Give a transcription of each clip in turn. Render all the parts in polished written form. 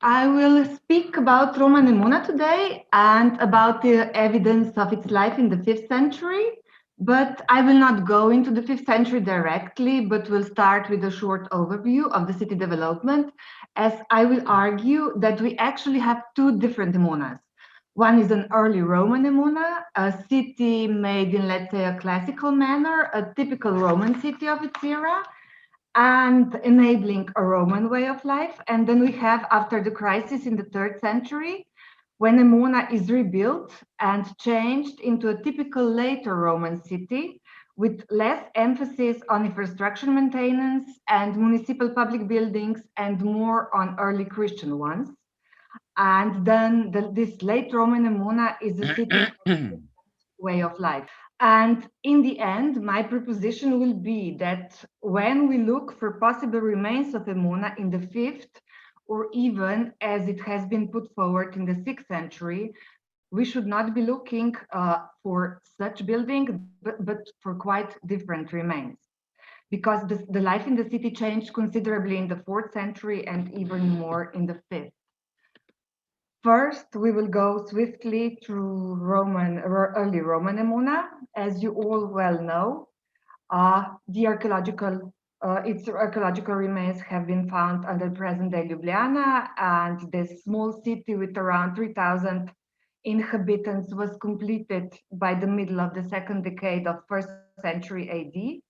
I will speak about Roma and Emona today and about the evidence of its life in the 5th century. But I will not go into the 5th century directly, but will start with a short overview of the city development, as I will argue that we actually have two different Emonas. One is an early Roman Emona, a city made in, let's say, a classical manner, a typical Roman city of its era, and enabling a Roman way of life. And then we have, after the crisis in the 3rd century, when Emona is rebuilt and changed into a typical later Roman city with less emphasis on infrastructure maintenance and municipal public buildings and more on early Christian ones. And then this late Roman Emona is a city way of life. And in the end, my proposition will be that when we look for possible remains of Emona in the 5th, or even as it has been put forward in the 6th century, we should not be looking for such building, but for quite different remains. Because the life in the city changed considerably in the 4th century and even more in the 5th. First, we will go swiftly through early Roman Emona. As you all well know, its archaeological remains have been found under present-day Ljubljana, and this small city with around 3,000 inhabitants was completed by the middle of the second decade of 1st century AD.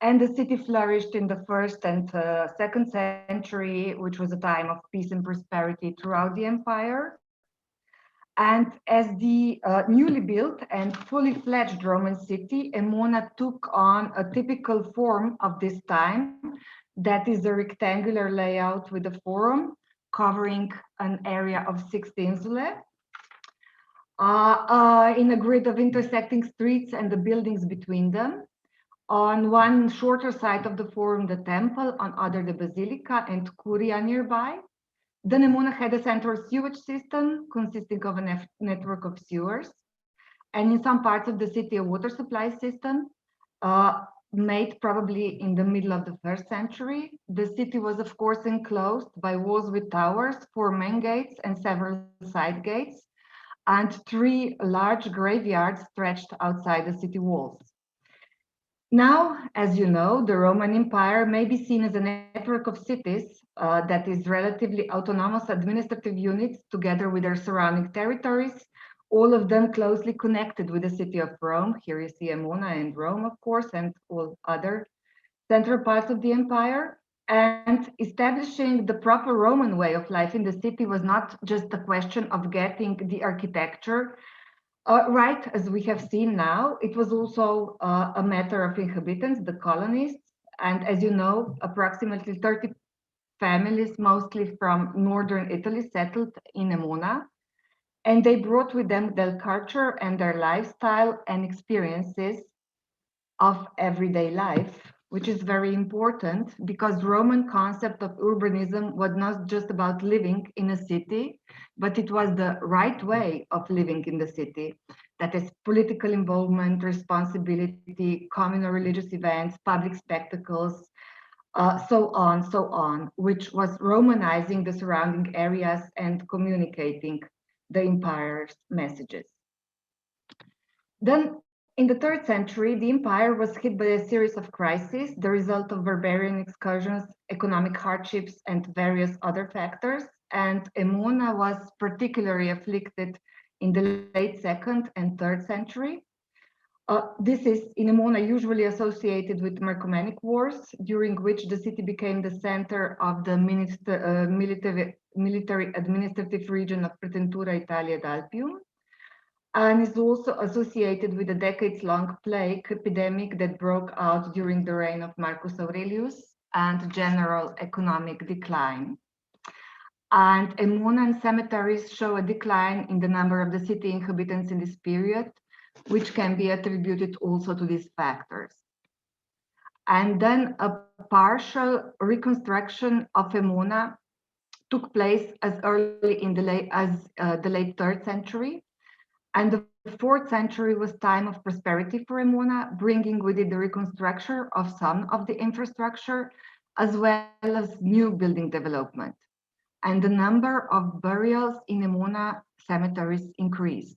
And the city flourished in the 1st and 2nd century, which was a time of peace and prosperity throughout the empire. And as the newly built and fully fledged Roman city, Emona took on a typical form of this time, that is a rectangular layout with a forum covering an area of 6 insulae, in a grid of intersecting streets and the buildings between them. On one shorter side of the forum, the temple, on other the basilica and curia nearby. Then Emona had a central sewage system consisting of a network of sewers, and in some parts of the city, a water supply system, made probably in the middle of the 1st century. The city was, of course, enclosed by walls with towers, 4 main gates and several side gates, and 3 large graveyards stretched outside the city walls. Now, as you know, the Roman Empire may be seen as a network of cities that is relatively autonomous administrative units together with their surrounding territories, all of them closely connected with the city of Rome. Here you see Emona and Rome, of course, and all other central parts of the empire. And establishing the proper Roman way of life in the city was not just a question of getting the architecture right, as we have seen now. It was also a matter of inhabitants, the colonists. And as you know, approximately 30 families, mostly from northern Italy, settled in Emona. And they brought with them their culture and their lifestyle and experiences of everyday life, which is very important because Roman concept of urbanism was not just about living in a city, but it was the right way of living in the city. That is political involvement, responsibility, communal religious events, public spectacles, so on, which was Romanizing the surrounding areas and communicating the empire's messages. Then in the 3rd century, the empire was hit by a series of crises, the result of barbarian excursions, economic hardships, and various other factors. And Emona was particularly afflicted in the late 2nd and 3rd century. This is in Emona usually associated with Marcomannic Wars, during which the city became the center of the military administrative region of Pretentura Italia d'Alpium, and is also associated with a decades-long plague epidemic that broke out during the reign of Marcus Aurelius and general economic decline. And Emonan cemeteries show a decline in the number of the city inhabitants in this period, which can be attributed also to these factors. And then a partial reconstruction of Emona took place as early in the late 3rd century. And the 4th century was time of prosperity for Emona, bringing with it the reconstruction of some of the infrastructure, as well as new building development. and the number of burials in Emona cemeteries increased.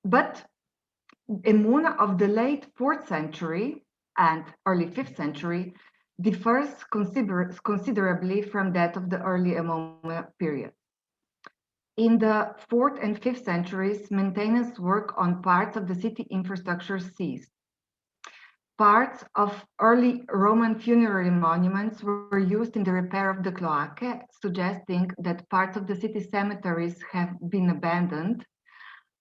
But Emona of the late 4th century and early 5th century differs considerably from that of the early Emona period. In the 4th and 5th centuries, maintenance work on parts of the city infrastructure ceased. Parts of early Roman funerary monuments were used in the repair of the cloacae, suggesting that parts of the city cemeteries have been abandoned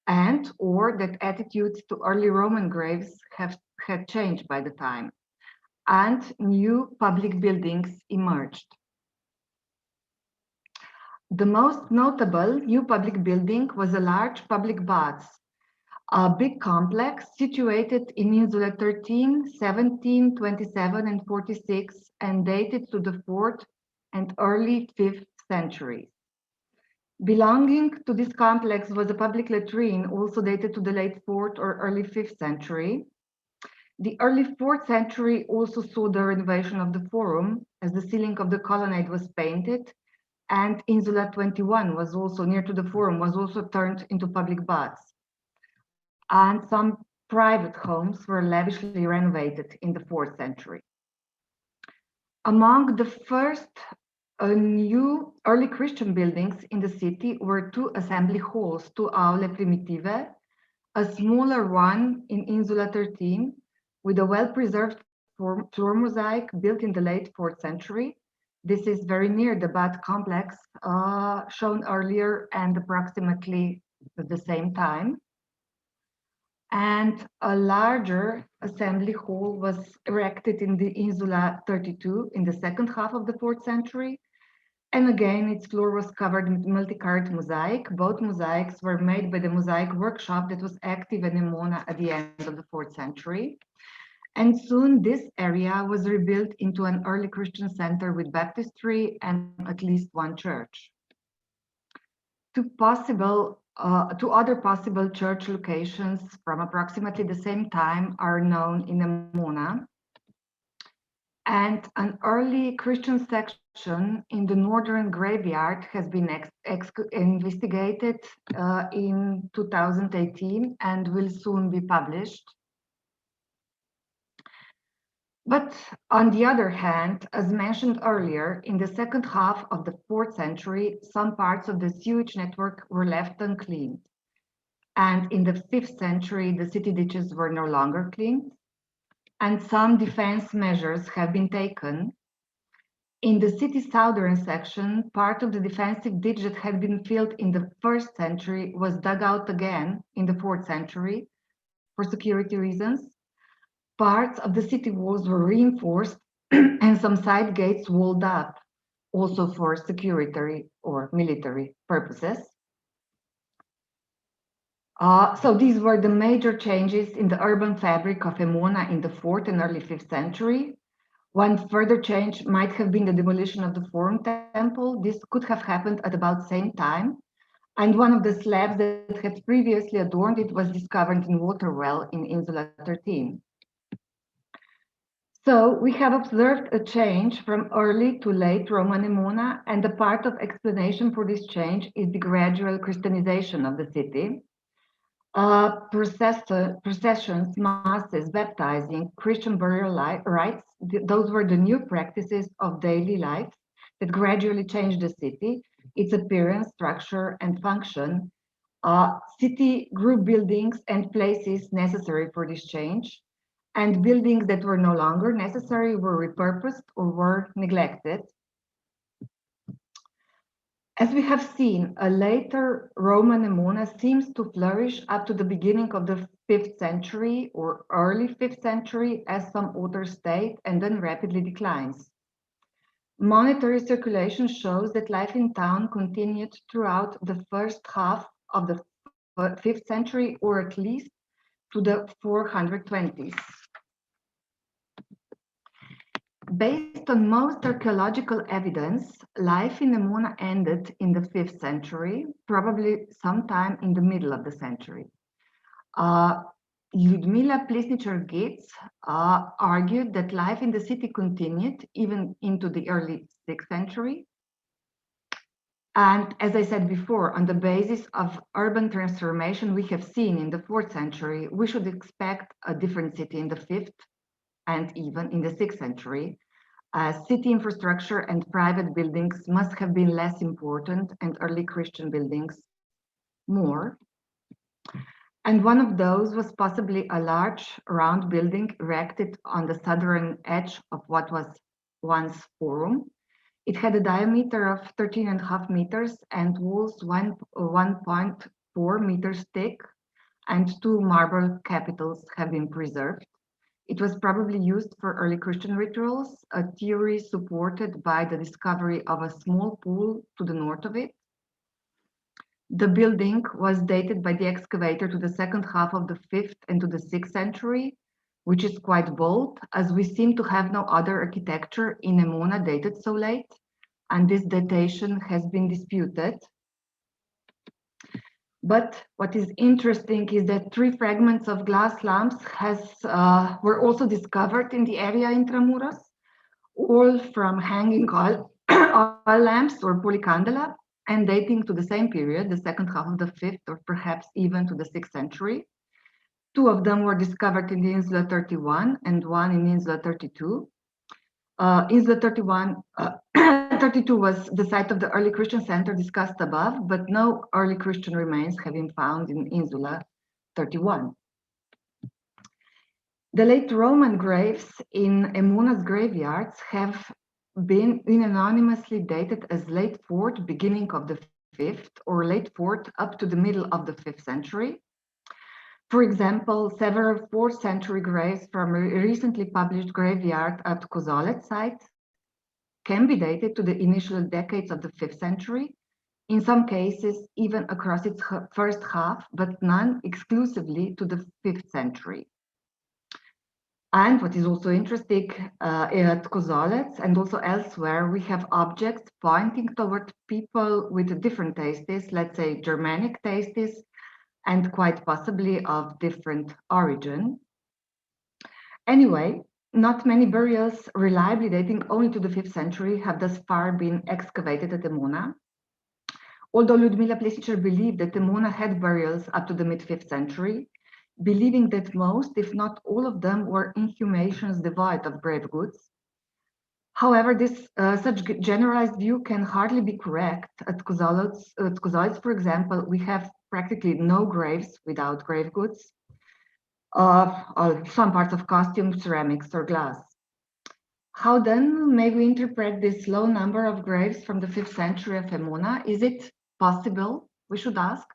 and or that attitudes to early Roman graves had changed by the time, and new public buildings emerged. The most notable new public building was a large public baths, a big complex situated in Insula 13, 17, 27, and 46, and dated to the 4th and early 5th centuries. Belonging to this complex was a public latrine, also dated to the late 4th or early 5th century. The early 4th century also saw the renovation of the forum, as the ceiling of the colonnade was painted, and Insula 21 was also near to the forum, was also turned into public baths. And some private homes were lavishly renovated in the 4th century. Among the first new early Christian buildings in the city were 2 assembly halls, 2 aule primitive, a smaller one in Insula 13 with a well-preserved floor mosaic built in the late 4th century. This is very near the bath complex shown earlier and approximately at the same time. And a larger assembly hall was erected in the Insula 32 in the second half of the 4th century. And again, its floor was covered with multicolored mosaic. Both mosaics were made by the mosaic workshop that was active in Emona at the end of the 4th century. And soon this area was rebuilt into an early Christian center with baptistry and at least 1 church. Two other possible church locations from approximately the same time are known in Emona. And an early Christian section in the northern graveyard has been investigated in 2018 and will soon be published. But on the other hand, as mentioned earlier, in the second half of the 4th century, some parts of the sewage network were left uncleaned. And in the 5th century, the city ditches were no longer cleaned. And some defense measures have been taken. In the city's southern section, part of the defensive ditch that had been filled in the 1st century was dug out again in the 4th century for security reasons. Parts of the city walls were reinforced and some side gates walled up, also for security or military purposes. So these were the major changes in the urban fabric of Emona in the 4th and early 5th century. One further change might have been the demolition of the Forum Temple. This could have happened at about the same time. And one of the slabs that had previously adorned it was discovered in water well in Insula 13. So we have observed a change from early to late Roman Emona, and a part of explanation for this change is the gradual Christianization of the city. Processions, masses, baptizing, Christian burial rites, those were the new practices of daily life that gradually changed the city, its appearance, structure, and function. City grew buildings and places necessary for this change, and buildings that were no longer necessary were repurposed or were neglected. As we have seen, a later Roman Emona seems to flourish up to the beginning of the 5th century or early 5th century, as some authors state, and then rapidly declines. Monetary circulation shows that life in town continued throughout the first half of the 5th century, or at least to the 420s. Based on most archaeological evidence, life in Emona ended in the 5th century, probably sometime in the middle of the century. Ludmila Plesnicher-Gates argued that life in the city continued even into the early 6th century. And as I said before, on the basis of urban transformation we have seen in the 4th century, we should expect a different city in the 5th and even in the 6th century. City infrastructure and private buildings must have been less important and early Christian buildings more. And one of those was possibly a large round building erected on the southern edge of what was once Forum. It had a diameter of 13.5 meters and walls 1.4 meters thick, and 2 marble capitals have been preserved. It was probably used for early Christian rituals, a theory supported by the discovery of a small pool to the north of it. The building was dated by the excavator to the second half of the 5th and to the 6th century, which is quite bold, as we seem to have no other architecture in Emona dated so late, and this datation has been disputed. But what is interesting is that 3 fragments of glass lamps were also discovered in the area intramuros, all from hanging oil lamps or polycandela, and dating to the same period, the second half of the 5th or perhaps even to the 6th century. 2 of them were discovered in the Insula 31 and 1 in Insula 32. Insula 32 was the site of the early Christian center discussed above, but no early Christian remains have been found in Insula 31. The late Roman graves in Emona's graveyards have been anonymously dated as late 4th, beginning of the 5th, or late 4th up to the middle of the 5th century. For example, several 4th century graves from a recently published graveyard at Kozolec site can be dated to the initial decades of the 5th century, in some cases even across its first half, but none exclusively to the 5th century. And what is also interesting, at Kozolec and also elsewhere, we have objects pointing toward people with different tastes, let's say Germanic tastes, and quite possibly of different origin. Anyway, not many burials reliably dating only to the 5th century have thus far been excavated at Emona. Although Ludmila Plesnicher believed that Emona had burials up to the mid-5th century, believing that most, if not all of them, were inhumations devoid of grave goods. However, this such generalized view can hardly be correct. At Kozolec, for example, we have practically no graves without grave goods, some parts of costume, ceramics, or glass. How then may we interpret this low number of graves from the 5th century of Emona? Is it possible, we should ask,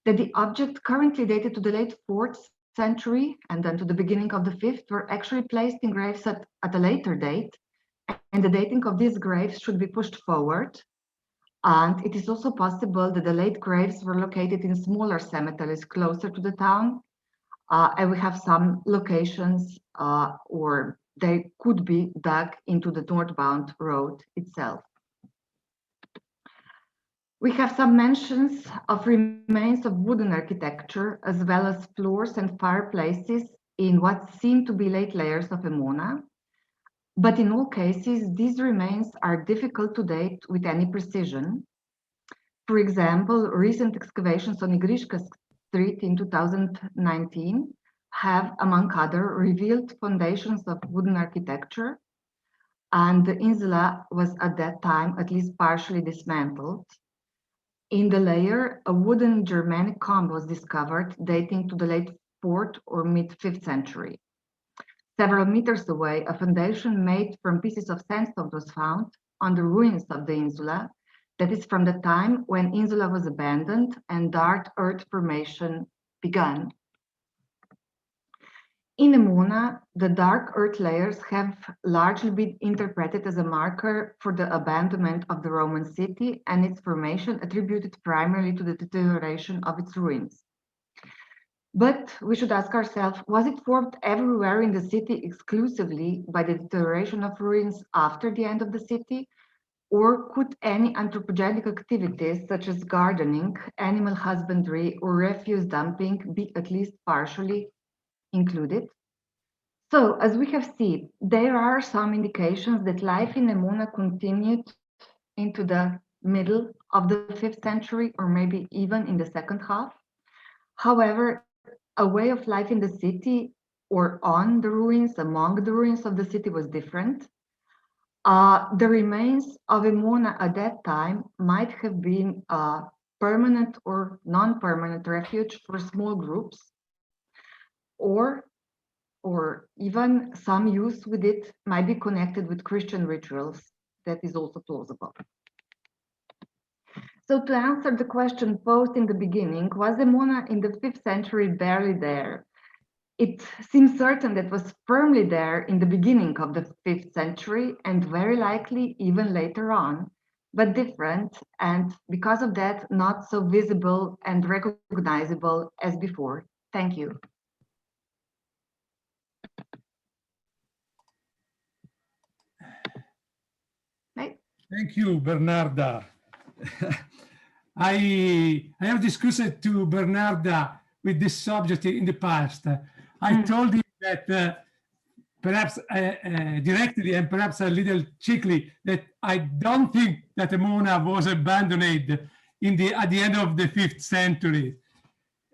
that the object currently dated to the late 4th century and then to the beginning of the 5th were actually placed in graves at a later date, and the dating of these graves should be pushed forward? And it is also possible that the late graves were located in smaller cemeteries closer to the town, and we have some locations, or they could be dug into the northbound road itself. We have some mentions of remains of wooden architecture, as well as floors and fireplaces in what seem to be late layers of Emona. But in all cases, these remains are difficult to date with any precision. For example, recent excavations on Igriška Street in 2019 have, among other, revealed foundations of wooden architecture, and the insula was at that time at least partially dismantled. In the layer, a wooden Germanic comb was discovered dating to the late 4th or mid-5th century. Several meters away, a foundation made from pieces of sandstone was found on the ruins of the insula, that is from the time when insula was abandoned and dark earth formation began. In Emona, the dark earth layers have largely been interpreted as a marker for the abandonment of the Roman city and its formation attributed primarily to the deterioration of its ruins. But we should ask ourselves, was it formed everywhere in the city exclusively by the deterioration of ruins after the end of the city? Or could any anthropogenic activities such as gardening, animal husbandry, or refuse dumping be at least partially included. So, as we have seen, there are some indications that life in Emona continued into the middle of the 5th century, or maybe even in the second half. However, a way of life in the city or on the ruins, among the ruins of the city was different. The remains of Emona at that time might have been a permanent or non-permanent refuge for small groups, or even some use with it might be connected with Christian rituals. That is also plausible. So to answer the question posed in the beginning, was Emona in the 5th century barely there? It seems certain that it was firmly there in the beginning of the 5th century and very likely even later on, but different, and because of that, not so visible and recognizable as before. Thank you. Thank you, Bernarda. I have discussed to Bernarda with this subject in the past. I told him that perhaps directly and perhaps a little cheekily that I don't think that Emona was abandoned at the end of the 5th century.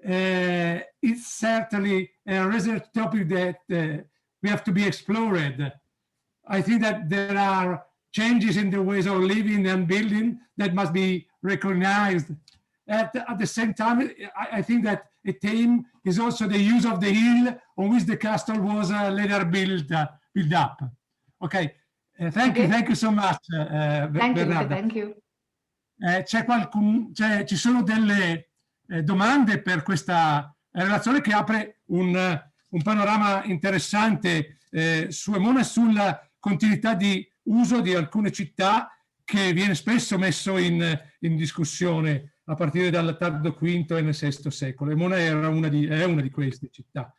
It's certainly a research topic that we have to be explored. I think that there are changes in the ways of living and building that must be recognized. At the same time, I think that a theme is also the use of the hill on which the castle was later built up. Okay, thank you so much, Bernarda. Thank you. Ci sono delle domande per questa relazione che apre un panorama interessante su Emona e sulla continuità di uso di alcune città che viene spesso messo in discussione a partire dal tardo V e nel VI secolo. Emona è una di queste città.